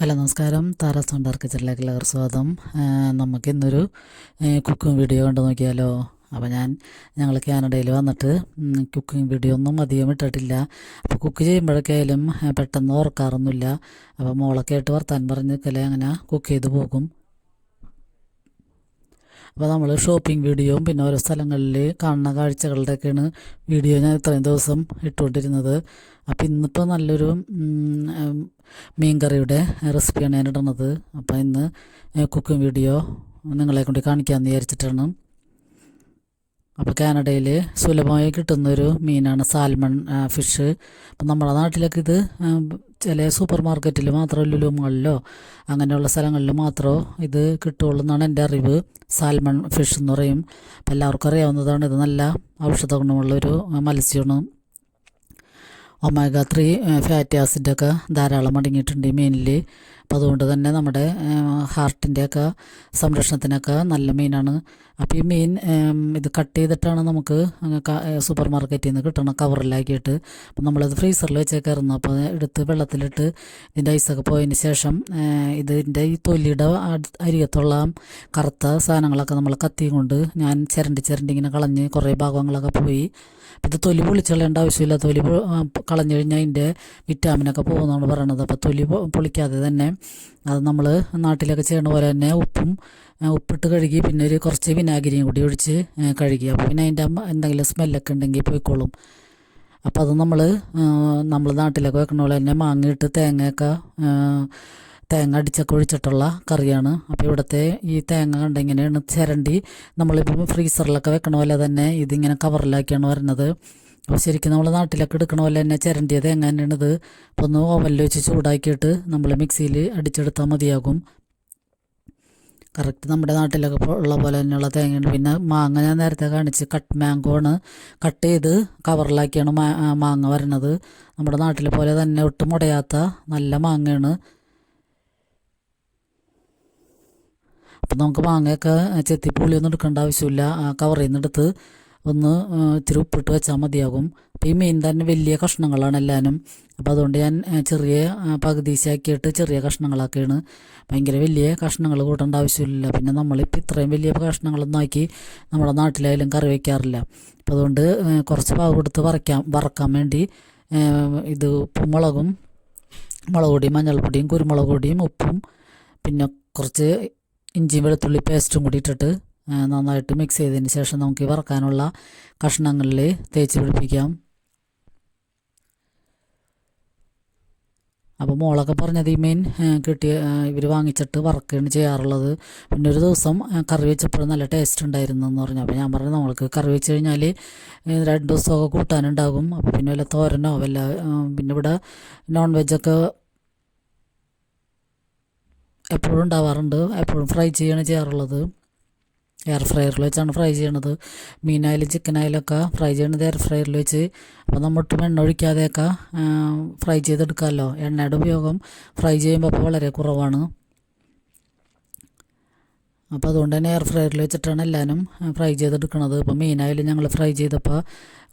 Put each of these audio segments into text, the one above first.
Hello നമസ്കാരം. Tara's wonder കിച്ചണിലേക്ക് എല്ലാവർക്കും സ്വാഗതം. നമുക്കിന്നൊരു കുക്കിംഗ് വീഡിയോ കണ്ടു നോക്കിയാലോ. അപ്പോൾ ഞങ്ങൾ കാനഡയിൽ വന്നിട്ട് കുക്കിംഗ് വീഡിയോ ഒന്നും അധികം ഇട്ടിട്ടില്ല. അപ്പോൾ കുക്ക് ചെയ്യുമ്പോഴൊക്കെ ആയാലും പെട്ടെന്ന് ഓർക്കാറൊന്നുമില്ല. അപ്പോൾ മോളൊക്കെ ആയിട്ട് വർത്താൻ പറഞ്ഞ് നിൽക്കലേ അങ്ങനെ കുക്ക് ചെയ്ത് പോകും. അപ്പോൾ നമ്മൾ ഷോപ്പിംഗ് വീഡിയോയും പിന്നെ ഓരോ സ്ഥലങ്ങളിൽ കാണുന്ന കാഴ്ചകളുടെയൊക്കെയാണ് വീഡിയോ ഞാൻ ഇത്രയും ദിവസം ഇട്ടുകൊണ്ടിരുന്നത്. അപ്പോൾ ഇന്നിപ്പോൾ നല്ലൊരു മീൻകറിയുടെ റെസിപ്പിയാണ് ഞാൻ ഇടുന്നത്. അപ്പോൾ ഇന്ന് കുക്കിംഗ് വീഡിയോ നിങ്ങളെ കൊണ്ട് കാണിക്കാമെന്ന് വിചാരിച്ചിട്ടാണ്. അപ്പോൾ കാനഡയിൽ സുലഭമായി കിട്ടുന്നൊരു മീനാണ് സാൽമൺ ഫിഷ്. അപ്പം നമ്മുടെ നാട്ടിലൊക്കെ ഇത് ചില സൂപ്പർ മാർക്കറ്റിൽ മാത്രമേ ലുലു മാളിലോ അങ്ങനെയുള്ള സ്ഥലങ്ങളിൽ മാത്രമേ ഇത് കിട്ടുകയുള്ളൂ എന്നാണ് എൻ്റെ അറിവ്. സാൽമൺ ഫിഷ് എന്ന് പറയും. അപ്പം എല്ലാവർക്കും അറിയാവുന്നതാണ്. ഇത് നല്ല ഔഷധ ഗുണമുള്ളൊരു മത്സ്യമാണ്. ഒമേഗ 3 ഫാറ്റി ആസിഡൊക്കെ ധാരാളം അടങ്ങിയിട്ടുണ്ട് ഈ മീനിൽ. അപ്പോൾ അതുകൊണ്ട് തന്നെ നമ്മുടെ ഹാർട്ടിൻ്റെയൊക്കെ സംരക്ഷണത്തിനൊക്കെ നല്ല മീനാണ്. അപ്പോൾ ഈ മീൻ ഇത് കട്ട് ചെയ്തിട്ടാണ് നമുക്ക് സൂപ്പർ മാർക്കറ്റിൽ നിന്ന് കിട്ടണം കവറിലാക്കിയിട്ട്. അപ്പോൾ നമ്മളത് ഫ്രീസറിൽ വെച്ചേക്കായിരുന്നു. അപ്പോൾ എടുത്ത് വെള്ളത്തിലിട്ട് ഇതിൻ്റെ ഐസൊക്കെ പോയതിന് ശേഷം ഇതിൻ്റെ ഈ തൊലിയുടെ അരികത്തുള്ള കറുത്ത സാധനങ്ങളൊക്കെ നമ്മൾ കത്തിയും കൊണ്ട് ഞാൻ ചിരണ്ടി ഇങ്ങനെ കളഞ്ഞ് കുറേ ഭാഗങ്ങളൊക്കെ പോയി. ഇത് തൊലി പൊളിച്ചുകളയേണ്ട ആവശ്യമില്ല. തൊലി കളഞ്ഞു കഴിഞ്ഞാൽ അതിൻ്റെ വിറ്റാമിനൊക്കെ പോകുന്നതാണ് പറയണത്. അപ്പോൾ തൊലി പൊളിക്കാതെ തന്നെ അത് നമ്മൾ നാട്ടിലൊക്കെ ചെയ്യണ പോലെ തന്നെ ഉപ്പിട്ട് കഴുകി പിന്നെ ഒരു കുറച്ച് വിനാഗിരിയും കൂടി ഒഴിച്ച് കഴുകി. അപ്പോൾ പിന്നെ അതിൻ്റെ എന്തെങ്കിലും സ്മെല്ലൊക്കെ ഉണ്ടെങ്കിൽ പോയിക്കോളും. അപ്പോൾ അത് നമ്മൾ നാട്ടിലൊക്കെ വെക്കണ പോലെ തന്നെ മാങ്ങയിട്ട് തേങ്ങ അടിച്ചൊക്കെ ഒഴിച്ചിട്ടുള്ള കറിയാണ്. അപ്പോൾ ഇവിടുത്തെ ഈ തേങ്ങ കണ്ട ഇങ്ങനെയാണ് ചിരണ്ടി നമ്മളിപ്പോൾ ഫ്രീസറിലൊക്കെ വെക്കണ പോലെ തന്നെ ഇതിങ്ങനെ കവറിലാക്കിയാണ് വരുന്നത്. അപ്പോൾ ശരിക്കും നമ്മൾ നാട്ടിലൊക്കെ എടുക്കണ പോലെ തന്നെ ചിരണ്ടിയ തേങ്ങ തന്നെയാണിത്. അപ്പോൾ ഒന്ന് ഓവനിൽ വെച്ച് ചൂടാക്കിയിട്ട് നമ്മൾ മിക്സിയിൽ അടിച്ചെടുത്താൽ മതിയാകും. കറക്റ്റ് നമ്മുടെ നാട്ടിലൊക്കെ ഉള്ള പോലെ തന്നെയുള്ള തേങ്ങയുണ്ട്. പിന്നെ മാങ്ങ ഞാൻ നേരത്തെ കാണിച്ച് മാംഗോ ആണ്. കട്ട് ചെയ്ത് കവറിലാക്കിയാണ് മാങ്ങ വരുന്നത്. നമ്മുടെ നാട്ടിലെ പോലെ തന്നെ ഒട്ടും മുടയാത്ത നല്ല മാങ്ങയാണ്. അപ്പം നമുക്ക് മാങ്ങയൊക്കെ ചെത്തി പുളിയൊന്നും എടുക്കേണ്ട ആവശ്യമില്ല. കവറിൽ നിന്ന് എടുത്ത് ഒന്ന് ഇത്തിരി ഉപ്പിട്ട് വെച്ചാൽ മതിയാകും. അപ്പോൾ ഈ മീൻ തന്നെ വലിയ കഷ്ണങ്ങളാണ് എല്ലാവരും. അപ്പോൾ അതുകൊണ്ട് ഞാൻ ചെറിയ പകുതിശാക്കിയിട്ട് ചെറിയ കഷ്ണങ്ങളൊക്കെയാണ്. ഭയങ്കര വലിയ കഷ്ണങ്ങൾ കൂട്ടേണ്ട ആവശ്യമില്ല. പിന്നെ നമ്മളിപ്പോൾ ഇത്രയും വലിയ കഷ്ണങ്ങളൊന്നും ആക്കി നമ്മുടെ നാട്ടിലായാലും കറി വയ്ക്കാറില്ല. അപ്പോൾ അതുകൊണ്ട് കുറച്ച് പാവ് കൊടുത്ത് വറക്കാൻ വേണ്ടി ഇത് മുളക് പൊടിയും മഞ്ഞൾപ്പൊടിയും കുരുമുളക് പൊടിയും ഉപ്പും പിന്നെ കുറച്ച് ഇഞ്ചിയും വെളുത്തുള്ളി പേസ്റ്റും കൂടി ഇട്ടിട്ട് നന്നായിട്ട് മിക്സ് ചെയ്തതിന് ശേഷം നമുക്ക് ഈ വറക്കാനുള്ള കഷ്ണങ്ങളിൽ തേച്ച് പിടിപ്പിക്കാം. അപ്പോൾ മോളൊക്കെ പറഞ്ഞത് ഈ മീൻ ഇവർ വാങ്ങിച്ചിട്ട് വറക്കുകയാണ് ചെയ്യാറുള്ളത്. പിന്നെ ഒരു ദിവസം കറി വെച്ചപ്പോഴും നല്ല ടേസ്റ്റ് ഉണ്ടായിരുന്നു എന്ന് പറഞ്ഞു. അപ്പോൾ ഞാൻ പറഞ്ഞു നമ്മൾക്ക് കറി വെച്ച് കഴിഞ്ഞാൽ 2 ദിവസമൊക്കെ കൂട്ടാനുണ്ടാകും. അപ്പോൾ പിന്നെ വല്ല തോരനോ പിന്നെ ഇവിടെ നോൺ വെജൊക്കെ എപ്പോഴും ഉണ്ടാവാറുണ്ട്. എപ്പോഴും ഫ്രൈ ചെയ്യാറുള്ളത്. എയർ ഫ്രയറിൽ വെച്ചാണ് ഫ്രൈ ചെയ്യണത്. മീനായാലും ചിക്കനായാലൊക്കെ ഫ്രൈ ചെയ്യണത് എയർ ഫ്രയറിൽ വെച്ച്. അപ്പോൾ നമ്മൊട്ടും എണ്ണ ഒഴിക്കാതെയൊക്കെ ഫ്രൈ ചെയ്തെടുക്കാമല്ലോ. എണ്ണയുടെ ഉപയോഗം ഫ്രൈ ചെയ്യുമ്പോൾ അപ്പോൾ വളരെ കുറവാണ്. അപ്പോൾ അതുകൊണ്ട് തന്നെ എയർ ഫ്രയറിൽ വെച്ചിട്ടാണ് എല്ലാവരും ഫ്രൈ ചെയ്തെടുക്കണത്. ഇപ്പോൾ മീനായാലും ഞങ്ങൾ ഫ്രൈ ചെയ്തപ്പോൾ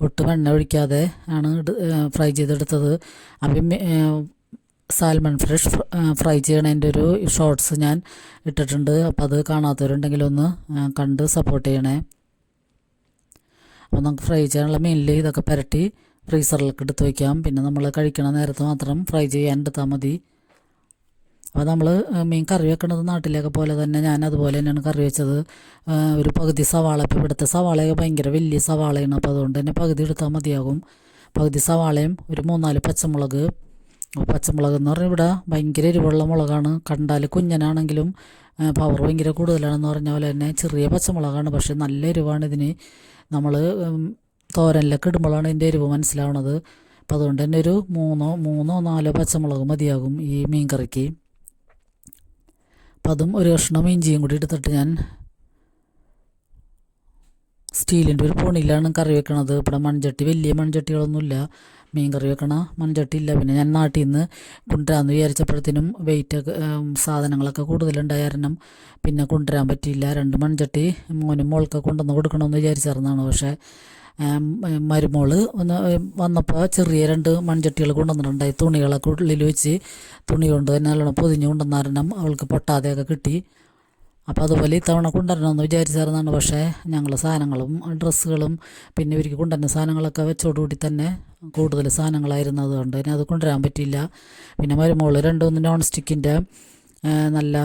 ഒട്ടും എണ്ണ ഒഴിക്കാതെ ആണ് ഫ്രൈ ചെയ്തെടുത്തത്. അപ്പം സാൽമൺ ഫിഷ് ഫ്രൈ ചെയ്യണതിൻ്റെ ഒരു ഷോർട്സ് ഞാൻ ഇട്ടിട്ടുണ്ട്. അപ്പോൾ അത് കാണാത്തവരുണ്ടെങ്കിൽ ഒന്ന് കണ്ട് സപ്പോർട്ട് ചെയ്യണേ. അപ്പോൾ നമുക്ക് ഫ്രൈ ചെയ്യാനുള്ള മീനിൽ ഇതൊക്കെ പുരട്ടി ഫ്രീസറിലൊക്കെ എടുത്ത് വയ്ക്കാം. പിന്നെ നമ്മൾ കഴിക്കണ നേരത്ത് മാത്രം ഫ്രൈ ചെയ്യാൻ എടുത്താൽ മതി. അപ്പോൾ നമ്മൾ മീൻ കറി വെക്കണത് നാട്ടിലേക്ക് പോലെ തന്നെ ഞാൻ അതുപോലെ തന്നെയാണ് കറി വെച്ചത്. ഒരു പകുതി സവാള, ഇപ്പോൾ ഇവിടുത്തെ സവാളയൊക്കെ ഭയങ്കര വലിയ സവാളയാണ്. അപ്പോൾ അതുകൊണ്ട് തന്നെ പകുതി എടുത്താൽ മതിയാകും. പകുതി സവാളയും ഒരു 3-4 പച്ചമുളക് എന്ന് പറഞ്ഞാൽ ഇവിടെ ഭയങ്കര എരിവുള്ള മുളകാണ്. കണ്ടാൽ കുഞ്ഞനാണെങ്കിലും പവർ ഭയങ്കര കൂടുതലാണെന്ന് പറഞ്ഞ പോലെ തന്നെ ചെറിയ പച്ചമുളകാണ്. പക്ഷെ നല്ല എരിവാണ് ഇതിന്. നമ്മൾ തോരനിലൊക്കെ ഇടുമ്പോഴാണ് ഇതിൻ്റെ എരിവ് മനസ്സിലാവണത്. അപ്പോൾ അതുകൊണ്ട് തന്നെ ഒരു 3-4 പച്ചമുളക് മതിയാകും ഈ മീൻ കറിക്ക്. അപ്പം അതും ഒരു കഷ്ണം ഇഞ്ചിയും കൂടി എടുത്തിട്ട് ഞാൻ സ്റ്റീലിൻ്റെ ഒരു പൊണിയിലാണ് കറി വെക്കണത്. ഇവിടെ വലിയ മൺചട്ടികളൊന്നുമില്ല. മീൻ കറി വെക്കണ മൺചട്ടി ഇല്ല. പിന്നെ ഞാൻ നാട്ടിൽ നിന്ന് കൊണ്ടുവരാമെന്ന് വിചാരിച്ചപ്പോഴത്തേനും വെയിറ്റൊക്കെ സാധനങ്ങളൊക്കെ കൂടുതലുണ്ടായ കാരണം പിന്നെ കൊണ്ടുവരാൻ പറ്റിയില്ല. 2 മൺചട്ടി മോനും മോൾക്ക് കൊണ്ടുവന്ന് കൊടുക്കണമെന്ന് വിചാരിച്ചിരുന്നതാണ്. പക്ഷേ മരുമോള് വന്നപ്പോൾ ചെറിയ 2 മൺചട്ടികൾ കൊണ്ടുവന്നിട്ടുണ്ടായി. തുണികളൊക്കെ ഉള്ളിൽ വെച്ച് തുണി കൊണ്ട് തന്നെ നല്ലോണം പൊതിഞ്ഞ് കൊണ്ടുവന്ന കാരണം അവൾക്ക് പൊട്ടാതെയൊക്കെ കിട്ടി. അപ്പോൾ അതുപോലെ ഇത്തവണ കൊണ്ടുവരണമെന്ന് വിചാരിച്ചിരുന്നതാണ്. പക്ഷേ ഞങ്ങൾ സാധനങ്ങളും ഡ്രസ്സുകളും പിന്നെ ഇവർക്ക് കൊണ്ടുവരുന്ന സാധനങ്ങളൊക്കെ വെച്ചോടുകൂടി തന്നെ കൂടുതൽ സാധനങ്ങളായിരുന്നു. അതുകൊണ്ട് തന്നെ അത് കൊണ്ടുവരാൻ പറ്റിയില്ല. പിന്നെ മരുമോള് 2 നോൺ സ്റ്റിക്കിൻ്റെ നല്ല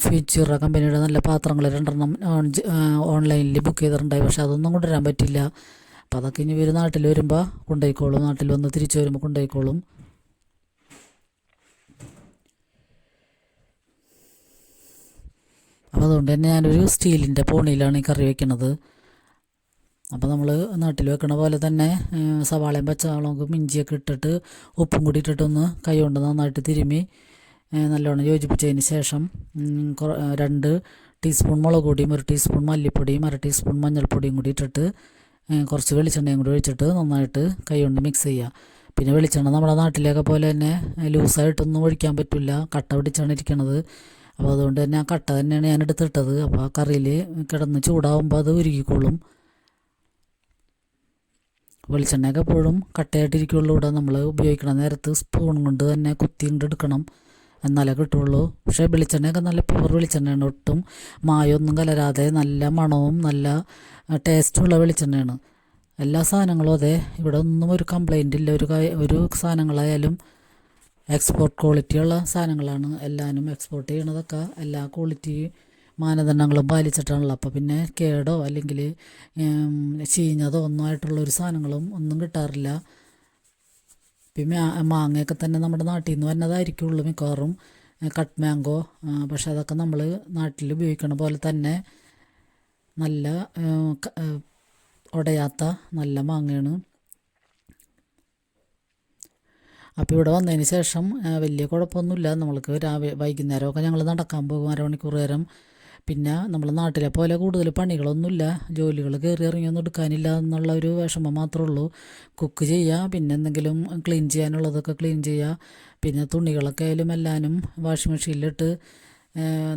ഫ്യൂച്ചർ കമ്പനിയുടെ നല്ല പാത്രങ്ങൾ 2 ഓൺലൈനിൽ ബുക്ക് ചെയ്തിട്ടുണ്ടായി. പക്ഷേ അതൊന്നും കൊണ്ടുവരാൻ പറ്റില്ല. അപ്പോൾ അതൊക്കെ ഇനി ഇവർ നാട്ടിൽ വരുമ്പോൾ കൊണ്ടുപോയിക്കോളും. നാട്ടിൽ വന്ന് തിരിച്ചു വരുമ്പോൾ കൊണ്ടുപോയിക്കോളും. അപ്പോൾ അതുകൊണ്ട് തന്നെ ഞാനൊരു സ്റ്റീലിൻ്റെ പോണിയിലാണ് ഈ കറി വയ്ക്കുന്നത്. അപ്പോൾ നമ്മൾ നാട്ടിൽ വെക്കണ പോലെ തന്നെ സവാളയും പച്ചമുളകും ഇഞ്ചിയൊക്കെ ഇട്ടിട്ട് ഉപ്പും കൂടി ഇട്ടിട്ടൊന്ന് കൈ കൊണ്ട് നന്നായിട്ട് തിരുമ്മി നല്ലോണം യോജിപ്പിച്ചതിന് ശേഷം 2 ടീസ്പൂൺ മുളക് പൊടിയും 1 ടീസ്പൂൺ മല്ലിപ്പൊടിയും 1/2 ടീസ്പൂൺ മഞ്ഞൾപ്പൊടിയും കൂടി ഇട്ടിട്ട് കുറച്ച് വെളിച്ചെണ്ണയും കൂടി ഒഴിച്ചിട്ട് നന്നായിട്ട് കൈ കൊണ്ട് മിക്സ് ചെയ്യുക. പിന്നെ വെളിച്ചെണ്ണ നമ്മുടെ നാട്ടിലേക്ക് പോലെ തന്നെ ലൂസായിട്ടൊന്നും ഒഴിക്കാൻ പറ്റില്ല, കട്ട പിടിച്ചാണ് ഇരിക്കണത്. അപ്പോൾ അതുകൊണ്ട് തന്നെ ആ കട്ട തന്നെയാണ് ഞാൻ എടുത്തിട്ടത്. അപ്പോൾ ആ കറിയിൽ കിടന്ന് ചൂടാവുമ്പോൾ അത് ഉരുകിക്കൊള്ളും. വെളിച്ചെണ്ണയൊക്കെ എപ്പോഴും കട്ടയായിട്ടിരിക്കുള്ളൂ. ഇവിടെ നമ്മൾ ഉപയോഗിക്കണ നേരത്ത് സ്പൂൺ കൊണ്ട് തന്നെ കുത്തി കൊണ്ട് എടുക്കണം, എന്നാലേ കിട്ടുള്ളൂ. പക്ഷേ വെളിച്ചെണ്ണയൊക്കെ നല്ല പ്യുവർ വെളിച്ചെണ്ണയാണ്, ഒട്ടും മായമൊന്നും കലരാതെ നല്ല മണവും നല്ല ടേസ്റ്റുള്ള വെളിച്ചെണ്ണയാണ്. എല്ലാ സാധനങ്ങളും അതെ, ഇവിടെ ഒന്നും ഒരു കംപ്ലൈൻ്റ് ഇല്ല. ഒരു സാധനങ്ങളായാലും എക്സ്പോർട്ട് ക്വാളിറ്റിയുള്ള സാധനങ്ങളാണ്. എല്ലാവരും എക്സ്പോർട്ട് ചെയ്യണതൊക്കെ എല്ലാ ക്വാളിറ്റി മാനദണ്ഡങ്ങളും പാലിച്ചിട്ടാണല്ലോ. അപ്പോൾ പിന്നെ കേടോ അല്ലെങ്കിൽ ചീഞ്ഞതോ ഒന്നും ആയിട്ടുള്ളൊരു സാധനങ്ങളും ഒന്നും കിട്ടാറില്ല. പിന്നെ മാങ്ങയൊക്കെ തന്നെ നമ്മുടെ നാട്ടിൽ നിന്ന് വരുന്നതായിരിക്കുള്ളൂ മിക്കവാറും, കട്ട് മാംഗോ. പക്ഷെ അതൊക്കെ നമ്മൾ നാട്ടിൽ ഉപയോഗിക്കണ പോലെ തന്നെ നല്ല ഉടയാത്ത നല്ല മാങ്ങയാണ്. അപ്പോൾ ഇവിടെ വന്നതിന് ശേഷം വലിയ കുഴപ്പമൊന്നുമില്ല. നമ്മൾക്ക് വൈകുന്നേരമൊക്കെ ഞങ്ങൾ നടക്കാൻ പോകും 1/2 മണിക്കൂർ നേരം. പിന്നെ നമ്മൾ നാട്ടിലെ പോലെ കൂടുതൽ പണികളൊന്നുമില്ല, ജോലികൾ കയറി ഇറങ്ങിയൊന്നും എടുക്കാനില്ല എന്നുള്ള ഒരു വിഷമം മാത്രമേ ഉള്ളൂ. കുക്ക് ചെയ്യുക, പിന്നെ എന്തെങ്കിലും ക്ലീൻ ചെയ്യാനുള്ളതൊക്കെ ക്ലീൻ ചെയ്യുക. പിന്നെ തുണികളൊക്കെ ആയാലും എല്ലാവരും വാഷിംഗ് മെഷീനിലിട്ട്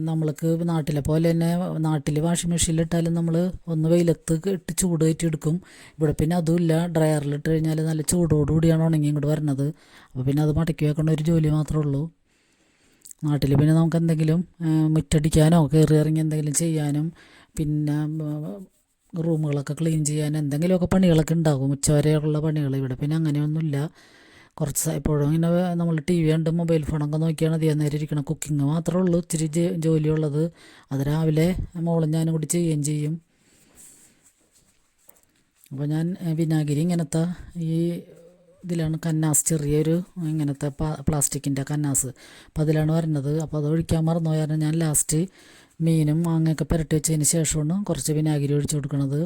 നമ്മൾക്ക് നാട്ടിലെ പോലെ തന്നെ നാട്ടിൽ വാഷിംഗ് മെഷീനിലിട്ടാലും നമ്മൾ ഒന്ന് വെയിലത്ത് ഇട്ട് ചൂട് കയറ്റിയെടുക്കും. ഇവിടെ പിന്നെ അതുമില്ല, ഡ്രയറിലിട്ട് കഴിഞ്ഞാൽ നല്ല ചൂടോടുകൂടിയാണ് ഉണങ്ങി ഇങ്ങോട്ട് വരുന്നത്. അപ്പോൾ പിന്നെ അത് മടക്കി വെക്കേണ്ട ഒരു ജോലി മാത്രമേ ഉള്ളൂ. നാട്ടിൽ പിന്നെ നമുക്ക് എന്തെങ്കിലും മുറ്റടിക്കാനോ കയറി ഇറങ്ങി എന്തെങ്കിലും ചെയ്യാനും പിന്നെ റൂമുകളൊക്കെ ക്ലീൻ ചെയ്യാനും എന്തെങ്കിലുമൊക്കെ പണികളൊക്കെ ഉണ്ടാകും, ഉച്ചവരെയുള്ള പണികൾ. ഇവിടെ പിന്നെ അങ്ങനെയൊന്നുമില്ല. കുറച്ച് എപ്പോഴും ഇങ്ങനെ നമ്മൾ ടി വി കണ്ട് മൊബൈൽ ഫോണൊക്കെ നോക്കിയാണ് അധികം നേരം ഇരിക്കണം. കുക്കിംഗ് മാത്രമേ ഉള്ളൂ ഇച്ചിരി ജോലിയുള്ളത്. അത് രാവിലെ മോളും ഞാനും കൂടി ചെയ്യുകയും ചെയ്യും. അപ്പോൾ ഞാൻ വിനാഗിരി ഇങ്ങനത്തെ ഈ ഇതിലാണ് കന്നാസ്, ചെറിയൊരു ഇങ്ങനത്തെ പ്ലാസ്റ്റിക്കിൻ്റെ കന്നാസ്, അപ്പോൾ അതിലാണ് വരുന്നത്. അപ്പോൾ അത് ഒഴിക്കാൻ മറന്നു കാരണം ഞാൻ ലാസ്റ്റ് മീനും മാങ്ങയൊക്കെ പുരട്ടി വെച്ചതിന് ശേഷമാണ് കുറച്ച് വിനാഗിരി ഒഴിച്ചു കൊടുക്കുന്നത്.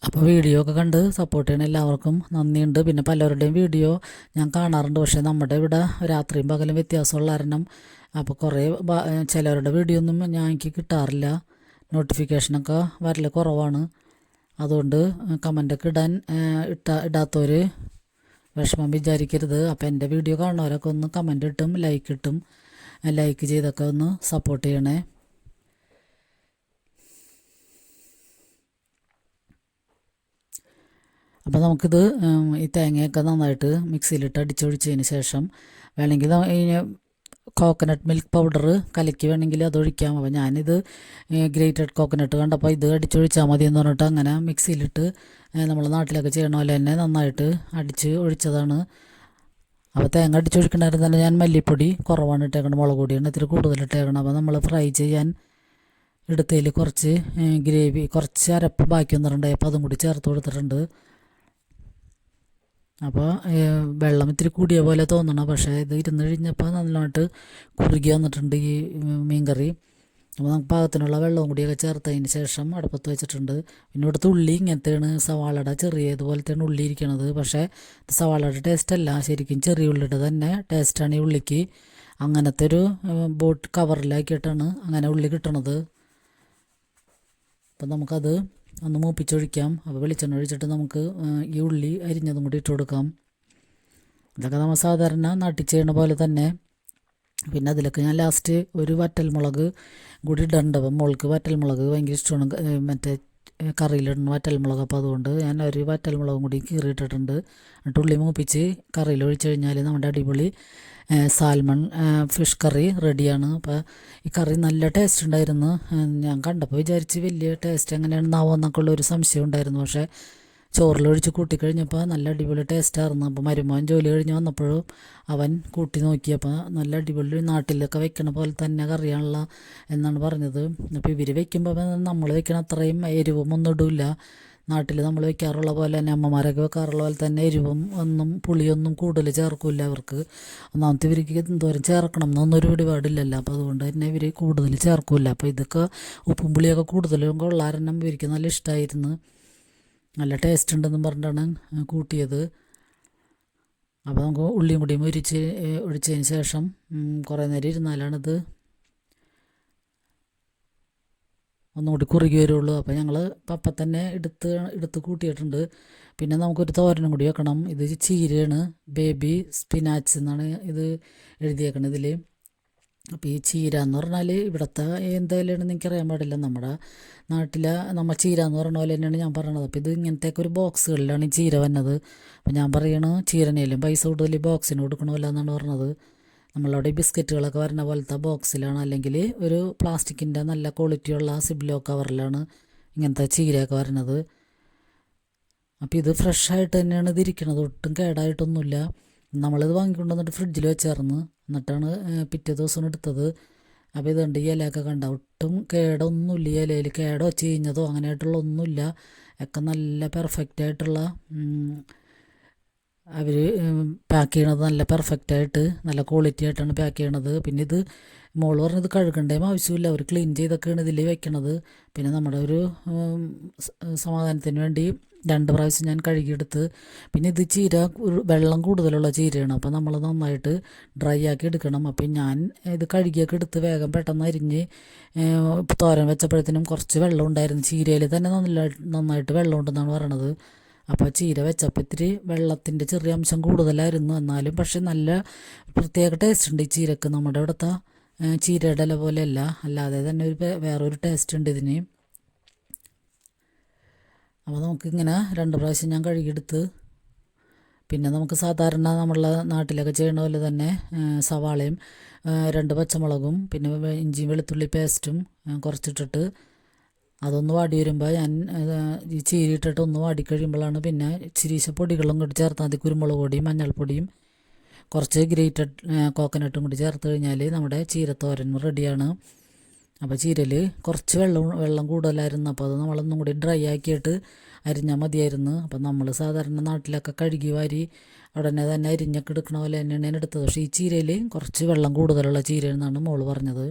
അപ്പോൾ വീഡിയോ ഒക്കെ കണ്ട് സപ്പോർട്ട് ചെയ്യണ എല്ലാവർക്കും നന്ദിയുണ്ട്. പിന്നെ പലരുടെയും വീഡിയോ ഞാൻ കാണാറുണ്ട്, പക്ഷേ നമ്മുടെ ഇവിടെ രാത്രിയും പകലും വ്യത്യാസമുള്ള കാരണം അപ്പോൾ കുറേ ചിലവരുടെ വീഡിയോ ഒന്നും എനിക്ക് കിട്ടാറില്ല, നോട്ടിഫിക്കേഷനൊക്കെ വരൽ കുറവാണ്. അതുകൊണ്ട് കമൻ്റൊക്കെ ഇടാത്തവർ വിഷമം വിചാരിക്കരുത്. അപ്പോൾ എൻ്റെ വീഡിയോ കാണുന്നവരൊക്കെ ഒന്ന് കമൻ്റ് ഇട്ടും ലൈക്ക് ചെയ്തൊക്കെ ഒന്ന് സപ്പോർട്ട് ചെയ്യണേ. അപ്പോൾ നമുക്കിത് ഈ തേങ്ങയൊക്കെ നന്നായിട്ട് മിക്സിയിലിട്ട് അടിച്ചൊഴിച്ചതിന് ശേഷം വേണമെങ്കിൽ കോക്കനട്ട് മിൽക്ക് പൗഡർ കലക്കി വേണമെങ്കിൽ അതൊഴിക്കാം. അപ്പോൾ ഞാനിത് ഗ്രേറ്റഡ് കോക്കനട്ട് കണ്ടപ്പോൾ ഇത് അടിച്ചൊഴിച്ചാൽ മതി എന്ന് പറഞ്ഞിട്ട് അങ്ങനെ മിക്സിയിലിട്ട് നമ്മൾ നാട്ടിലൊക്കെ ചെയ്യണ പോലെ തന്നെ നന്നായിട്ട് അടിച്ച് ഒഴിച്ചതാണ്. അപ്പോൾ തേങ്ങ അടിച്ചൊഴിക്കണമായിരുന്നു തന്നെ ഞാൻ മല്ലിപ്പൊടി കുറവാണ് ഇട്ടേക്കണം, മുളക് പൊടിയാണ് ഇത്തിരി കൂടുതൽ ഇട്ടേക്കണം. അപ്പോൾ നമ്മൾ ഫ്രൈ ചെയ്യാൻ എടുത്തതിൽ കുറച്ച് ഗ്രേവി കുറച്ച് അരപ്പ് ബാക്കി വന്നിട്ടുണ്ടായി, അപ്പോൾ അതും കൂടി ചേർത്ത് കൊടുത്തിട്ടുണ്ട്. അപ്പോൾ വെള്ളം ഇത്തിരി കൂടിയ പോലെ തോന്നണം, പക്ഷേ ഇത് ഇരുന്ന് കഴിഞ്ഞപ്പോൾ നല്ലതായിട്ട് കുറുകി വന്നിട്ടുണ്ട് ഈ മീൻകറി. അപ്പോൾ നമുക്ക് പാകത്തിനുള്ള വെള്ളവും കൂടിയൊക്കെ ചേർത്തതിന് ശേഷം അടുപ്പത്ത് വെച്ചിട്ടുണ്ട്. പിന്നെ ഇവിടുത്തെ ഉള്ളി ഇങ്ങനത്തെയാണ്, സവാളയുടെ ചെറിയ ഇതുപോലത്തെയാണ് ഉള്ളി ഇരിക്കണത്. പക്ഷേ സവാളയുടെ ടേസ്റ്റ് അല്ല, ശരിക്കും ചെറിയ ഉള്ളിയുടെ തന്നെ ടേസ്റ്റാണ് ഈ ഉള്ളിക്ക്. അങ്ങനത്തെ ഒരു ബോട്ട് കവറിലാക്കിയിട്ടാണ് അങ്ങനെ ഉള്ളി കിട്ടണത്. അപ്പം നമുക്കത് ഒന്ന് മൂപ്പിച്ചൊഴിക്കാം. അപ്പോൾ വെളിച്ചെണ്ണ ഒഴിച്ചിട്ട് നമുക്ക് ഈ ഉള്ളി അരിഞ്ഞതും കൂടി ഇട്ട് കൊടുക്കാം. ഇതൊക്കെ നമ്മൾ സാധാരണ നാട്ടിൽ ചെയ്യണ പോലെ തന്നെ. പിന്നെ അതിലൊക്കെ ഞാൻ ലാസ്റ്റ് ഒരു വറ്റൽമുളക് കൂടി ഇടണ്ട. അപ്പം മുളക് വറ്റൽമുളക് ഭയങ്കര ഇഷ്ടമാണ്, മറ്റേ കറിയിലിടുന്ന വറ്റൽമുളക്. അപ്പോൾ അതുകൊണ്ട് ഞാൻ ഒരു വറ്റൽമുളകും കൂടി കീറിയിട്ടിട്ടുണ്ട്. എന്നിട്ട് ഉള്ളി മൂപ്പിച്ച് കറിയിൽ ഒഴിച്ച് കഴിഞ്ഞാൽ നമ്മുടെ അടിപൊളി സാൽമൺ ഫിഷ് കറി റെഡിയാണ്. അപ്പോൾ ഈ കറി നല്ല ടേസ്റ്റ് ഉണ്ടായിരുന്നു. ഞാൻ കണ്ടപ്പോൾ വിചാരിച്ച് വലിയ ടേസ്റ്റ് എങ്ങനെയാണെന്നാവോ എന്നൊക്കെ ഉള്ളൊരു സംശയം ഉണ്ടായിരുന്നു. പക്ഷേ ചോറിലൊഴിച്ച് കൂട്ടിക്കഴിഞ്ഞപ്പോൾ നല്ല അടിപൊളി ടേസ്റ്റായിരുന്നു. അപ്പോൾ മരുമോൻ ജോലി കഴിഞ്ഞ് വന്നപ്പോഴും അവൻ കൂട്ടി നോക്കിയപ്പോൾ നല്ല അടിപൊളി നാട്ടിലൊക്കെ വെക്കണ പോലെ തന്നെ കറിയാണല്ല എന്നാണ് പറഞ്ഞത്. അപ്പോൾ ഇവർ വെക്കുമ്പോൾ നമ്മൾ വെക്കണ അത്രയും എരിവും ഒന്നും ഇടില്ല. നാട്ടിൽ നമ്മൾ വെക്കാറുള്ള പോലെ തന്നെ അമ്മമാരൊക്കെ വെക്കാറുള്ള പോലെ തന്നെ എരിവും ഒന്നും പുളിയൊന്നും കൂടുതൽ ചേർക്കില്ല അവർക്ക്. ഒന്നാമത്തെ ഇവർക്ക് എന്തോരം ചേർക്കണം എന്നൊന്നൊരു പിടിപാടില്ലല്ലോ. അപ്പോൾ അതുകൊണ്ട് തന്നെ ഇവർ കൂടുതൽ ചേർക്കില്ല. അപ്പോൾ ഇതൊക്കെ ഉപ്പും പുളിയൊക്കെ കൂടുതലും കൊള്ളാരണം ഇവർക്ക് നല്ല ഇഷ്ടമായിരുന്നു. നല്ല ടേസ്റ്റ് ഉണ്ടെന്നും പറഞ്ഞിട്ടാണ് കൂട്ടിയത്. അപ്പോൾ നമുക്ക് ഉള്ളിയും കൂടിയും ഒഴിച്ചതിന് ശേഷം കുറേ നേരം ഇരുന്നാലാണിത് ഒന്നുകൂടി കുറുകി വരുള്ളൂ. അപ്പോൾ ഞങ്ങൾ അപ്പം തന്നെ എടുത്ത് കൂട്ടിയിട്ടുണ്ട്. പിന്നെ നമുക്കൊരു തോരനും കൂടി വെക്കണം. ഇത് ചീരയാണ്, ബേബി സ്പിനാച്ച് എന്നാണ് ഇത് എഴുതിയേക്കണത് ഇതിൽ. അപ്പോൾ ഈ ചീര എന്ന് പറഞ്ഞാൽ ഇവിടുത്തെ എന്തായാലും എനിക്കറിയാൻ പാടില്ല. നമ്മുടെ നാട്ടിലെ നമ്മൾ ചീര എന്ന് പറഞ്ഞ പോലെ തന്നെയാണ് ഞാൻ പറയണത്. അപ്പോൾ ഇത് ഇങ്ങനത്തെയൊക്കെ ഒരു ബോക്സുകളിലാണ് ഈ ചീര വന്നത്. അപ്പോൾ ഞാൻ പറയണ ചീരനേലും പൈസ കൂടുതൽ ബോക്സിന് കൊടുക്കണമല്ലോ എന്നാണ് പറഞ്ഞത്. നമ്മളവിടെ ഈ ബിസ്ക്കറ്റുകളൊക്കെ വരുന്ന പോലത്തെ ബോക്സിലാണ്, അല്ലെങ്കിൽ ഒരു പ്ലാസ്റ്റിക്കിൻ്റെ നല്ല ക്വാളിറ്റിയുള്ള സിബ്ലോ കവറിലാണ് ഇങ്ങനത്തെ ചീരയൊക്കെ വരുന്നത്. അപ്പോൾ ഇത് ഫ്രഷായിട്ട് തന്നെയാണ് ഇതിരിക്കണത്, ഒട്ടും കേടായിട്ടൊന്നുമില്ല. നമ്മളിത് വാങ്ങിക്കൊണ്ടുവന്നിട്ട് ഫ്രിഡ്ജിൽ വെച്ചായിരുന്നു, എന്നിട്ടാണ് പിറ്റേ ദിവസം എടുത്തത്. അപ്പോൾ ഇതുണ്ട് ഈ ഇലയൊക്കെ കണ്ട ഒട്ടും കേടൊന്നുമില്ല. ഈ ഇലയിൽ കേടോ ചീഞ്ഞതോ അങ്ങനെയായിട്ടുള്ള ഒന്നുമില്ല. ഒക്കെ നല്ല പെർഫെക്റ്റായിട്ടുള്ള അവർ പാക്ക് ചെയ്യണത് നല്ല പെർഫെക്റ്റായിട്ട് നല്ല ക്വാളിറ്റി ആയിട്ടാണ് പാക്ക് ചെയ്യണത്. പിന്നെ ഇത് മോള് പറഞ്ഞത് കഴുകേണ്ടതും ആവശ്യമില്ല, അവർ ക്ലീൻ ചെയ്തൊക്കെയാണ് ഇതിൽ വെക്കണത്. പിന്നെ നമ്മുടെ ഒരു സമാധാനത്തിന് വേണ്ടി 2 പ്രാവശ്യം ഞാൻ കഴുകിയെടുത്ത്. പിന്നെ ഇത് ചീര വെള്ളം കൂടുതലുള്ള ചീരയാണ്, അപ്പോൾ നമ്മൾ നന്നായിട്ട് ഡ്രൈ ആക്കി എടുക്കണം. അപ്പം ഞാൻ ഇത് കഴുകിയൊക്കെ എടുത്ത് വേഗം പെട്ടെന്ന് അരിഞ്ഞ് തോരൻ വെച്ചപ്പോഴത്തേനും കുറച്ച് വെള്ളം ഉണ്ടായിരുന്നു. ചീരയിൽ തന്നെ നന്നായിട്ട് വെള്ളം ഉണ്ടെന്നാണ് പറയണത്. അപ്പോൾ ചീര വെച്ചപ്പോൾ ഇത്തിരി വെള്ളത്തിൻ്റെ ചെറിയ അംശം കൂടുതലായിരുന്നു. എന്നാലും പക്ഷെ നല്ല പ്രത്യേക ടേസ്റ്റ് ഉണ്ട് ഈ ചീരക്ക്. നമ്മുടെ ഇവിടുത്തെ ചീരയുടെ ഇല പോലെയല്ല, അല്ലാതെ തന്നെ വേറൊരു ടേസ്റ്റ് ഉണ്ട് ഇതിന്. അപ്പോൾ നമുക്കിങ്ങനെ 2 പ്രാവശ്യം ഞാൻ കഴുകിയെടുത്ത്. പിന്നെ നമുക്ക് സാധാരണ നമ്മളെ നാട്ടിലൊക്കെ ചെയ്യണ പോലെ തന്നെ സവാളയും 2 പച്ചമുളകും പിന്നെ ഇഞ്ചിയും വെളുത്തുള്ളി പേസ്റ്റും കുറച്ചിട്ടിട്ട് അതൊന്ന് വാടി വരുമ്പോൾ ഞാൻ ഈ ചീരിയിട്ടിട്ട് ഒന്ന് വാടിക്കഴിയുമ്പോഴാണ് പിന്നെ ചിരീശ പൊടികളും കൂടി ചേർത്താൽ മതി. കുരുമുളക് പൊടിയും മഞ്ഞൾപ്പൊടിയും കുറച്ച് ഗ്രേറ്റഡ് കോക്കനട്ടും കൂടി ചേർത്ത് കഴിഞ്ഞാൽ നമ്മുടെ ചീരത്തോരൻ റെഡിയാണ്. അപ്പോൾ ചീരയിൽ കുറച്ച് വെള്ളം കൂടുതലായിരുന്നു. അപ്പോൾ അത് നമ്മളൊന്നും കൂടി ഡ്രൈ ആക്കിയിട്ട് അരിഞ്ഞാൽ മതിയായിരുന്നു. അപ്പം നമ്മൾ സാധാരണ നാട്ടിലൊക്കെ കഴുകി വാരി ഉടനെ തന്നെ അരിഞ്ഞൊക്കെ എടുക്കണ പോലെ തന്നെയാണ് ഞാൻ എടുത്തത്. പക്ഷേ ഈ ചീരയിൽ കുറച്ച് വെള്ളം കൂടുതലുള്ള ചീര എന്നാണ് മോള് പറഞ്ഞത്.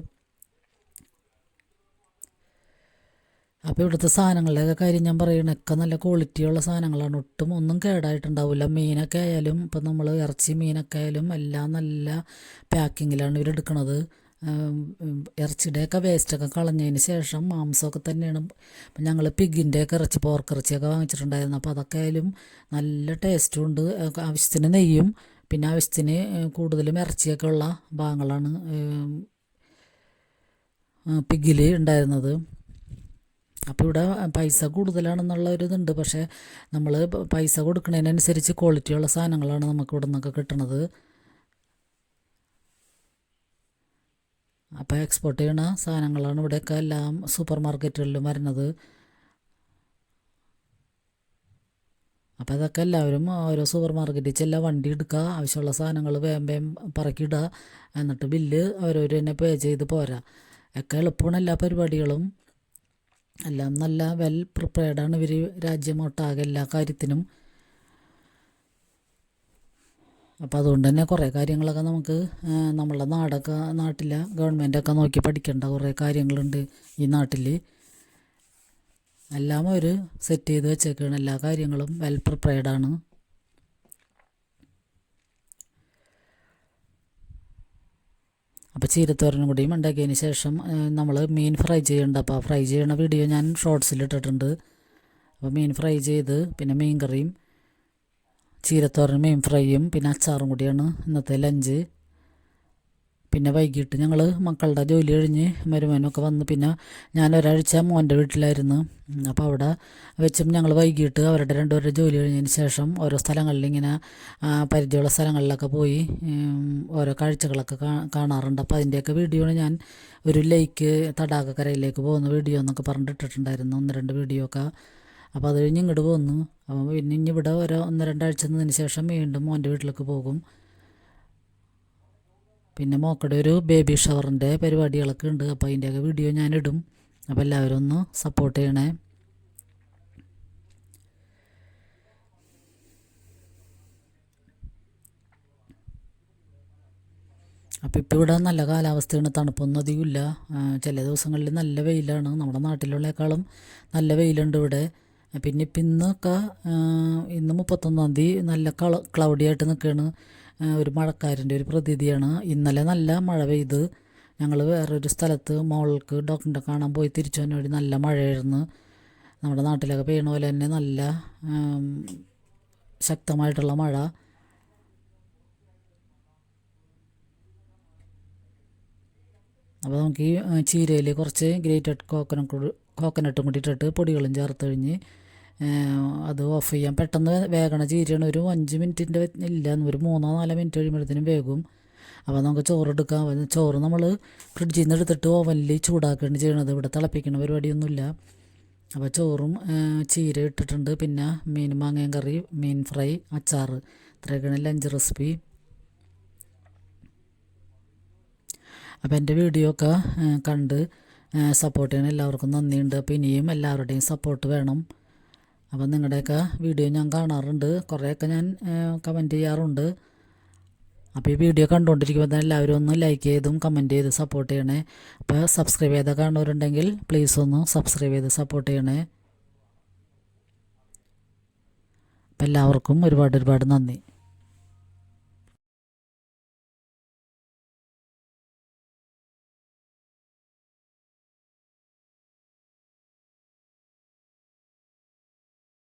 അപ്പോൾ ഇവിടുത്തെ സാധനങ്ങളുടെയൊക്കെ കാര്യം ഞാൻ പറയണൊക്കെ നല്ല ക്വാളിറ്റിയുള്ള സാധനങ്ങളാണ്, ഒട്ടും ഒന്നും കേടായിട്ടുണ്ടാവില്ല. മീനൊക്കെ ആയാലും ഇപ്പം നമ്മൾ ഇറച്ചി മീനൊക്കെ ആയാലും എല്ലാം നല്ല പാക്കിങ്ങിലാണ് ഇവരെടുക്കണത്. ഇറച്ചിയുടെയൊക്കെ വേസ്റ്റൊക്കെ കളഞ്ഞതിന് ശേഷം മാംസമൊക്കെ തന്നെയാണ്. അപ്പം ഞങ്ങൾ പിഗിൻ്റെയൊക്കെ ഇറച്ചി പോർക്കിറച്ചിയൊക്കെ വാങ്ങിച്ചിട്ടുണ്ടായിരുന്നു. അപ്പോൾ അതൊക്കെ ആയാലും നല്ല ടേസ്റ്റും ഉണ്ട്. ആവശ്യത്തിന് നെയ്യും പിന്നെ ആവശ്യത്തിന് കൂടുതലും ഇറച്ചിയൊക്കെ ഉള്ള ഭാഗങ്ങളാണ് പിഗിൽ ഉണ്ടായിരുന്നത്. അപ്പോൾ ഇവിടെ പൈസ കൂടുതലാണെന്നുള്ള ഒരു ഇതുണ്ട്, പക്ഷേ നമ്മൾ പൈസ കൊടുക്കുന്നതിനനുസരിച്ച് ക്വാളിറ്റിയുള്ള സാധനങ്ങളാണ് നമുക്ക് ഇവിടെ നിന്നൊക്കെ കിട്ടണത്. അപ്പോൾ എക്സ്പോർട്ട് ചെയ്യണ സാധനങ്ങളാണ് ഇവിടെയൊക്കെ എല്ലാം സൂപ്പർ മാർക്കറ്റുകളിലും വരുന്നത്. അപ്പോൾ അതൊക്കെ എല്ലാവരും ഓരോ സൂപ്പർ മാർക്കറ്റിൽ ചെല്ലാം, വണ്ടി എടുക്കുക, ആവശ്യമുള്ള സാധനങ്ങൾ വേഗം പറക്കിയിടുക, എന്നിട്ട് ബില്ല് ഓരോരു തന്നെ പേ ചെയ്ത് പോരാ. ഒക്കെ എളുപ്പമാണ് എല്ലാ പരിപാടികളും. എല്ലാം നല്ല വെൽ പ്രിപ്പയർഡാണ് ഇവർ രാജ്യമൊട്ടാകെ എല്ലാ കാര്യത്തിനും. അപ്പോൾ അതുകൊണ്ട് തന്നെ കുറേ കാര്യങ്ങളൊക്കെ നമുക്ക് നമ്മളുടെ നാട്ടിലെ ഗവൺമെൻറ്റൊക്കെ നോക്കി പഠിക്കേണ്ട കുറേ കാര്യങ്ങളുണ്ട് ഈ നാട്ടിൽ. എല്ലാം അവർ സെറ്റ് ചെയ്ത് വെച്ചേക്കാണ്, എല്ലാ കാര്യങ്ങളും വെൽ പ്രിപ്പയർഡാണ്. അപ്പോൾ ചീരത്തോരനും കൂടിയും ഉണ്ടാക്കിയതിന് ശേഷം നമ്മൾ മീൻ ഫ്രൈ ചെയ്യേണ്ട. അപ്പോൾ ഫ്രൈ ചെയ്യണ വീഡിയോ ഞാൻ ഷോർട്സിലിട്ടിട്ടുണ്ട്. അപ്പോൾ മീൻ ഫ്രൈ ചെയ്ത് പിന്നെ മീൻ കറിയും ചീരത്തോരനും മീൻ ഫ്രൈയും പിന്നെ അച്ചാറും കൂടിയാണ് ഇന്നത്തെ ലഞ്ച്. പിന്നെ വൈകിട്ട് ഞങ്ങൾ മക്കളുടെ ജോലി കഴിഞ്ഞ് മരുമനൊക്കെ വന്ന് പിന്നെ ഞാൻ ഒരാഴ്ച മോൻ്റെ വീട്ടിലായിരുന്നു. അപ്പോൾ അവിടെ വെച്ചും ഞങ്ങൾ വൈകിട്ട് അവരുടെ രണ്ടുപേരുടെ ജോലി കഴിഞ്ഞതിന് ശേഷം ഓരോ സ്ഥലങ്ങളിൽ ഇങ്ങനെ പരിചയമുള്ള സ്ഥലങ്ങളിലൊക്കെ പോയി ഓരോ കാഴ്ചകളൊക്കെ കാണാറുണ്ട്. അപ്പോൾ അതിൻ്റെയൊക്കെ വീഡിയോ ഞാൻ ഒരു ലേക്ക് തടാകക്കരയിലേക്ക് പോകുന്ന വീഡിയോ എന്നൊക്കെ പറഞ്ഞിട്ടിട്ടുണ്ടായിരുന്നു, 1-2 വീഡിയോ ഒക്കെ. അപ്പോൾ അത് കഴിഞ്ഞ് ഇങ്ങോട്ട് പോന്നു. അപ്പോൾ പിന്നെ ഇനി ഇവിടെ 1-2 ആഴ്ച നിന്നതിന് ശേഷം വീണ്ടും മോൻ്റെ വീട്ടിലേക്ക് പോകും. പിന്നെ മോക്കടെ ഒരു ബേബി ഷവറിൻ്റെ പരിപാടികളൊക്കെ ഉണ്ട്. അപ്പോൾ അതിൻ്റെയൊക്കെ വീഡിയോ ഞാനിടും. അപ്പോൾ എല്ലാവരും ഒന്ന് സപ്പോർട്ട് ചെയ്യണേ. അപ്പോൾ ഇപ്പോൾ ഇവിടെ നല്ല കാലാവസ്ഥയാണ്, തണുപ്പൊന്നും അധികമില്ല. ചില ദിവസങ്ങളിൽ നല്ല വെയിലാണ്, നമ്മുടെ നാട്ടിലുള്ളേക്കാളും നല്ല വെയിലുണ്ട് ഇവിടെ. പിന്നെ ഇപ്പം ഇന്നൊക്കെ ഇന്ന് 31-ാം തീയതി നല്ല ക്ലൗഡി ആയിട്ട് നിൽക്കുകയാണ്, ഒരു മഴക്കാരൻ്റെ ഒരു പ്രതീതിയാണ്. ഇന്നലെ നല്ല മഴ പെയ്ത് ഞങ്ങൾ വേറൊരു സ്ഥലത്ത് മോൾക്ക് ഡോക്ടറിനെ കാണാൻ പോയി തിരിച്ചു വന്ന വഴി നല്ല മഴയായിരുന്നു. നമ്മുടെ നാട്ടിലൊക്കെ പെയ്യണ പോലെ തന്നെ നല്ല ശക്തമായിട്ടുള്ള മഴ. അപ്പോൾ നമുക്ക് ഈ ചീരയിൽ കുറച്ച് ഗ്രേറ്റഡ് കോക്കനട്ടും കൂടി ഇട്ടിട്ട് പൊടികളും ചേർത്ത് കഴിഞ്ഞ് അത് ഓഫ് ചെയ്യാം. പെട്ടെന്ന് വേഗണ ചീരയാണ്, ഒരു 5 മിനിറ്റിൻ്റെ ഇല്ല, ഒരു 3-4 മിനിറ്റ് കഴിയുമ്പോഴത്തേനും വേഗം. അപ്പോൾ നമുക്ക് ചോറെടുക്കാം. ചോറ് നമ്മൾ ഫ്രിഡ്ജിൽ നിന്ന് എടുത്തിട്ട് ഓവനിൽ ചൂടാക്കുകയാണ് ചെയ്യണത്, ഇവിടെ തിളപ്പിക്കണ പരിപാടിയൊന്നുമില്ല. അപ്പോൾ ചോറും ചീര ഇട്ടിട്ടുണ്ട്, പിന്നെ മീൻ മാങ്ങയും കറി, മീൻ ഫ്രൈ, അച്ചാർ, ഇത്രയൊക്കെയാണ് ലഞ്ച് റെസിപ്പി. അപ്പോൾ എൻ്റെ വീഡിയോ ഒക്കെ കണ്ട് സപ്പോർട്ട് ചെയ്യണം എല്ലാവർക്കും നന്ദിയുണ്ട്. അപ്പോൾ ഇനിയും എല്ലാവരുടെയും സപ്പോർട്ട് വേണം. അപ്പം നിങ്ങളുടെയൊക്കെ വീഡിയോ ഞാൻ കാണാറുണ്ട്, കുറേയൊക്കെ ഞാൻ കമൻറ്റ് ചെയ്യാറുണ്ട്. അപ്പോൾ ഈ വീഡിയോ കണ്ടുകൊണ്ടിരിക്കുമ്പോൾ തന്നെ എല്ലാവരും ഒന്ന് ലൈക്ക് ചെയ്തും കമൻറ്റ് ചെയ്ത് സപ്പോർട്ട് ചെയ്യണേ. അപ്പോൾ സബ്സ്ക്രൈബ് ചെയ്ത കാണുന്നവരുണ്ടെങ്കിൽ പ്ലീസ് ഒന്ന് സബ്സ്ക്രൈബ് ചെയ്ത് സപ്പോർട്ട് ചെയ്യണേ. അപ്പോൾ എല്ലാവർക്കും ഒരുപാട് നന്ദി.